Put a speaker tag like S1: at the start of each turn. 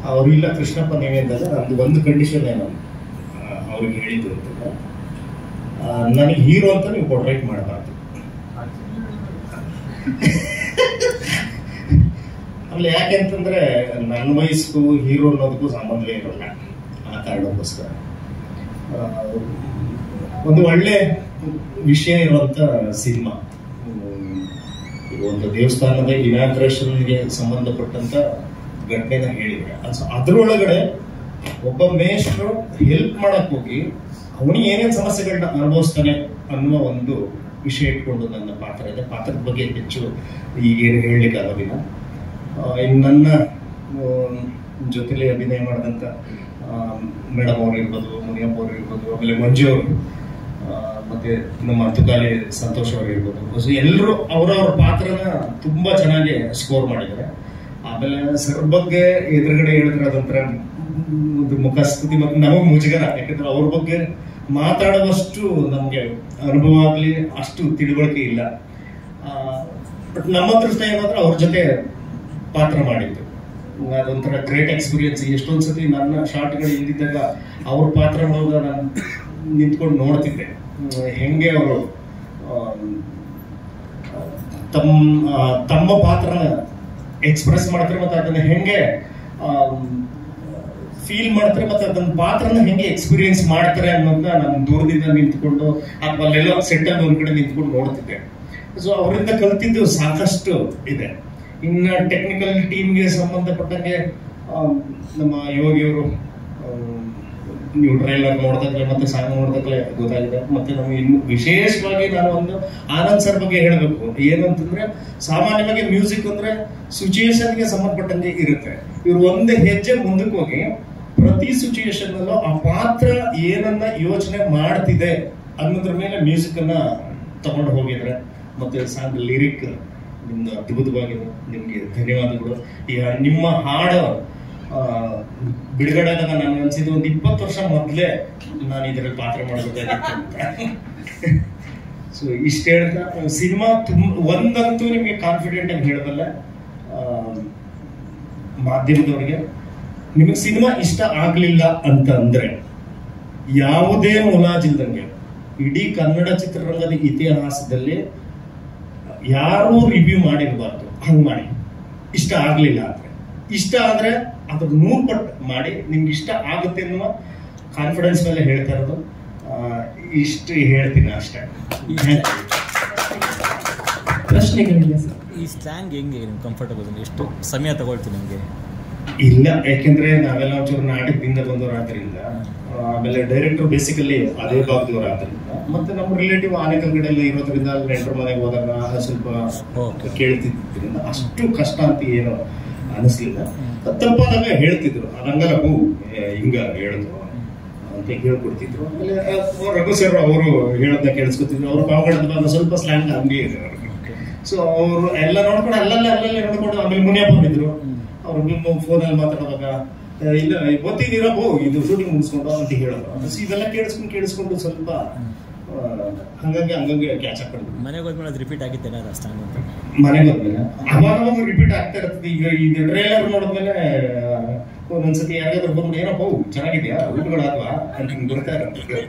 S1: ಅವರಿಲ್ಲ ಕೃಷ್ಣಪ್ಪ ನೀವೇ ಅಂದಾಗ ನಂದು ಒಂದು ಕಂಡೀಷನ್ ಏನು ಅವ್ರಿಗೆ ಹೇಳಿದ್ದು ಅಂತಂದ್ರೆ ನನಗೆ ಹೀರೋ ಅಂತ ನೀವು ಪೋರ್ಟ್ರೇಟ್ ಮಾಡಬಾರ್ದು. ಆಮೇಲೆ ಯಾಕೆಂತಂದ್ರೆ ನನ್ನ ವಯಸ್ಸು ಹೀರೋ ಅನ್ನೋದಕ್ಕೂ ಸಂಬಂಧವೇ ಇರೋಲ್ಲ. ಆ ಕಾರಣಕ್ಕೋಸ್ಕರ ಒಂದು ಒಳ್ಳೆ ವಿಷಯ ಇರುವಂತ ಸಿನಿಮಾ. ಒಂದು ದೇವಸ್ಥಾನದ ಇನಾಗ್ರೇಷನ್ಗೆ ಸಂಬಂಧಪಟ್ಟಂತ ಘಟನೆನ ಹೇಳಿದ್ರೆ ಅದ್ರೊಳಗಡೆ ಒಬ್ಬ ಮೇಷ್ಟ್ರು ಹೆಲ್ಪ್ ಮಾಡಕ್ ಹೋಗಿ ಅವನಿಗೆ ಏನೇನು ಸಮಸ್ಯೆಗಳನ್ನ ಅನುಭವಿಸ್ತಾನೆ ಅನ್ನುವ ಒಂದು ವಿಷಯ ಇಟ್ಕೊಂಡು ನನ್ನ ಪಾತ್ರ ಇದೆ. ಪಾತ್ರದ ಬಗ್ಗೆ ಹೆಚ್ಚು ಈಗೇನು ಹೇಳಲಿಕ್ಕೆ ಆಗೋದಿಲ್ಲ. ಇನ್ನು ನನ್ನ ಜೊತೆಲಿ ಅಭಿನಯ ಮಾಡಿದಂಥ ಮೇಡಮ್ ಅವರು ಇರ್ಬೋದು, ಮುನಿಯಪ್ಪ ಅವರು ಇರ್ಬೋದು, ಆಮೇಲೆ ಮಂಜು ಅವರು, ಮತ್ತೆ ನಮ್ಮ ತುಕಾಲಿ ಸಂತೋಷ್ ಅವರು ಇರ್ಬೋದು, ಸೊ ಎಲ್ಲರೂ ಅವರವ್ರ ಪಾತ್ರನ ತುಂಬಾ ಚೆನ್ನಾಗಿ ಸ್ಕೋರ್ ಮಾಡಿದ್ದಾರೆ. ಆಮೇಲೆ ಸರ್ ಬಗ್ಗೆ ಎದುರುಗಡೆ ಹೇಳಿದ್ರೆ ಅದೊಂಥರ ಮುಖಸ್ತುತಿ ಮತ್ತು ನಮಗೆ ಮುಜುಗರ, ಯಾಕಂದ್ರೆ ಅವ್ರ ಬಗ್ಗೆ ಮಾತಾಡುವಷ್ಟು ನಮ್ಗೆ ಅನುಭವ ಆಗ್ಲಿ ಅಷ್ಟು ತಿಳುವಳಿಕೆ ಇಲ್ಲ. ಬಟ್ ನಮ್ಮ ಅದೃಷ್ಟ ಏನಾದ್ರೆ ಅವ್ರ ಜೊತೆ ಪಾತ್ರ ಮಾಡಿದ್ದು ಅದೊಂಥರ ಗ್ರೇಟ್ ಎಕ್ಸ್ಪೀರಿಯನ್ಸ್. ಎಷ್ಟೊಂದ್ಸತಿ ನನ್ನ ಶಾರ್ಟ್ಗಳು ಇಲ್ದಿದ್ದಾಗ ಅವ್ರ ಪಾತ್ರಗಳನ್ನ ನಾನು ನಿಂತ್ಕೊಂಡು ನೋಡ್ತಿದ್ದೆ, ಹೆಂಗೆ ಅವರು ತಮ್ಮ ಪಾತ್ರನ ಎಕ್ಸ್ಪ್ರೆಸ್ ಮಾಡ್ತಾರೆ ಮತ್ತೆ ಅದನ್ನ ಹೆಂಗೆ ಫೀಲ್ ಮಾಡ್ತಾರೆ ಮತ್ತೆ ಅದನ್ನ ಪಾತ್ರನ ಹೆಂಗೆ ಎಕ್ಸ್ಪೀರಿಯನ್ಸ್ ಮಾಡ್ತಾರೆ ಅನ್ನೋದನ್ನ ನಾನು ದೂರದಿಂದ ನಿಂತ್ಕೊಂಡು ಅಥವಾ ಅಲ್ಲೆಲ್ಲ ಸೆಟ್ಟಲ್ಲಿ ಒಂದ್ ಕಡೆ ನಿಂತ್ಕೊಂಡು ನೋಡ್ತಿದ್ದೆ. ಸೊ ಅವರಿಂದ ಕಲ್ತಿದ್ದು ಸಾಕಷ್ಟು ಇದೆ. ಇನ್ನು ಟೆಕ್ನಿಕಲ್ ಟೀಮ್ಗೆ ಸಂಬಂಧಪಟ್ಟಂಗೆ ನಮ್ಮ ಯೋಗಿಯವರು ನೀವು ಟ್ರೈಲರ್ ನೋಡ್ದಾಗ್ಲೆ ಮತ್ತೆ ಸಾಂಗ್ ನೋಡ್ದಾಗ್ಲೆ ಗೊತ್ತಾಗಿದೆ. ಮತ್ತೆ ನಮ್ಗೆ ಇನ್ನು ವಿಶೇಷವಾಗಿ ನಾನು ಒಂದು ಆನಂದ್ ಸರ್ ಬಗ್ಗೆ ಹೇಳಬೇಕು. ಏನು ಅಂತಂದ್ರೆ ಸಾಮಾನ್ಯವಾಗಿ ಮ್ಯೂಸಿಕ್ ಅಂದ್ರೆ ಸಿಚುಯೇಷನ್ಗೆ ಸಂಬಂಧಪಟ್ಟಂಗೆ ಇರುತ್ತೆ. ಇವ್ರು ಒಂದೇ ಹೆಜ್ಜೆ ಮುಂದಕ್ಕೆ ಹೋಗಿ ಪ್ರತಿ ಸಿಚುಯೇಷನ್ ಅಲ್ಲೂ ಆ ಪಾತ್ರ ಏನನ್ನ ಯೋಚನೆ ಮಾಡ್ತಿದೆ ಅನ್ನೋದ್ರ ಮೇಲೆ ಮ್ಯೂಸಿಕ್ ಅನ್ನ ತಗೊಂಡು ಹೋಗಿದ್ರೆ. ಮತ್ತೆ ಸಾಂಗ್ ಲಿರಿಕ್ ನಿಮ್ದು ಅದ್ಭುತವಾಗಿದೆ. ನಿಮ್ಗೆ ಧನ್ಯವಾದಗಳು. ಈಗ ನಿಮ್ಮ ಹಾಡು ಬಿಡುಗಡೆ ಆದಾಗ ನಾನು ಅನ್ಸಿದ್ದು ಒಂದು 20 ವರ್ಷ ಮೊದಲೇ ನಾನು ಇದರಲ್ಲಿ ಪಾತ್ರ ಮಾಡಬೇಕಾಗಿತ್ತು ಅಂತ. ಸೊ ಇಷ್ಟ ಹೇಳ್ತಾ ಸಿನಿಮಾ ಒಂದಂತೂ ನಿಮ್ಗೆ ಕಾನ್ಫಿಡೆಂಟ್ ಆಗಿ ಹೇಳಬಲ್ಲ, ಮಾಧ್ಯಮದವರಿಗೆ ನಿಮಗೆ ಸಿನಿಮಾ ಇಷ್ಟ ಆಗ್ಲಿಲ್ಲ ಅಂತ ಅಂದ್ರೆ ಯಾವುದೇ ಮುಲಾಜಿಲ್ದಂಗೆ ಇಡೀ ಕನ್ನಡ ಚಿತ್ರರಂಗದ ಇತಿಹಾಸದಲ್ಲಿ ಯಾರೂ ರಿವ್ಯೂ ಮಾಡಿರಬಾರ್ದು. ಹಂಗ್ ಮಾಡಿ. ಇಷ್ಟ ಆಗ್ಲಿಲ್ಲ ಅಂದ್ರೆ, ಇಷ್ಟ ಆದ್ರೆ ಅದ್ರ 100 ಪಟ್ಟು ಮಾಡಿ ನಿಮ್ಗೆ ಇಷ್ಟ ಆಗುತ್ತೆ ಅನ್ನುವ ಕಾನ್ಫಿಡೆನ್ಸ್ ಮೇಲೆ ಹೇಳ್ತಾ ಇರೋದು. ಇಷ್ಟು ಹೇಳ್ತೀನಿ ಅಷ್ಟೇ.
S2: ಪ್ರಶ್ನೆಗಳಿಲ್ಲ ಸರ್.
S3: ಈ ಸ್ಲ್ಯಾಂಗ್ ಹೆಂಗೆ ನಿಮ್ಗೆ ಕಂಫರ್ಟಬಲ್? ಎಷ್ಟು ಸಮಯ ತಗೊಳ್ತೀನಿ ನಿಮಗೆ?
S1: ಇಲ್ಲ, ಯಾಕೆಂದ್ರೆ ನಾವೆಲ್ಲ ಒಂಚೂರು ನಾಟಕದಿಂದ ಬಂದವರಾದ್ರಿಂದ, ಆಮೇಲೆ ಡೈರೆಕ್ಟರ್ ಬೇಸಿಕಲಿ ಅದೇ ಭಾಗದವರಾದ್ರಿಂದ, ಮತ್ತೆ ನಮ್ಮ ರಿಲೇಟಿವ್ ಆನೇಕಲ್ ಕಡೆ ಎಲ್ಲ ಇರೋದ್ರಿಂದ ಅಲ್ಲಿ ನೆಂಟರ ಮನೆಗೆ ಹೋದಾಗ ಸ್ವಲ್ಪ ಕೇಳ್ತಿದ್ರಿಂದ ಅಷ್ಟು ಕಷ್ಟ ಅಂತ ಏನು ಅನಿಸ್ಲಿಲ್ಲ. ತಪ್ಪಾದಾಗ ಹೇಳ್ತಿದ್ರು, ಹಂಗಲ್ಲ ಹಿಂಗ ಹೇಳಿದ್ರು ಅಂತ ಹೇಳ್ಕೊಡ್ತಿದ್ರು. ಆಮೇಲೆ ರಘು ಸರ್ ಅವರು ಹೇಳೋದನ್ನ ಕೇಳಿಸ್ಕೊತಿದ್ರು. ಅವ್ರು ಪಾವಗಡದ ಸ್ವಲ್ಪ ಸ್ಲ್ಯಾಂಗ್ ಹಂಗೆ ಇದೆ ಅವ್ರಿಗೆ. ಸೊ ಅವರು ಎಲ್ಲ ನೋಡ್ಕೊಂಡು ಅಲ್ಲಲ್ಲೇ ನೋಡ್ಕೊಂಡು, ಆಮೇಲೆ ಮುನಿಯಪ್ಪ ಬಂದಿದ್ರು. ಅವ್ರು ನಿಮ್ಮ ಫೋನಲ್ಲಿ ಮಾತಾಡುವಾಗ ಇಲ್ಲ ಗೊತ್ತಿದ್ದೀರಾ ಇದು ಶೂಟಿಂಗ್ ಮುಗಿಸ್ಕೊಂಡು ಅಂತ ಹೇಳೋದು. ಇದೆಲ್ಲ ಕೇಳಿಸ್ಕೊಂಡು ಸ್ವಲ್ಪ ಹಂಗಂಗೆ ಕ್ಯಾಚ್ ಹಾಕೊಂಡು
S3: ಮನೆಗೆ ಹೋದ್ಮೇಲೆ ಅದು ರಿಪೀಟ್ ಆಗಿತ್ತೇನೆ ಸ್ಟ್ಯಾಂಗ್ ಅಂತ.
S1: ಮನೆಗೆ ಹೋದ್ಮೇಲೆ ಅವಾಗ ರಿಪೀಟ್ ಆಗ್ತಾ ಇರ್ತದೆ. ಈಗ ಇದು ಟ್ರೇಲರ್ ನೋಡಿದ್ಮೇಲೆ ಒಂದೊಂದ್ಸತಿ ಯಾರಿಗಾದ್ರೂ ಬಂದ್ಬಿಟ್ಟು ಏನಪ್ಪ ಚೆನ್ನಾಗಿದ್ಯಾ ಊಟಗಳಾದ್ವಾ ಅಂತ ಬರ್ತಾ ಇರುತ್ತೆ.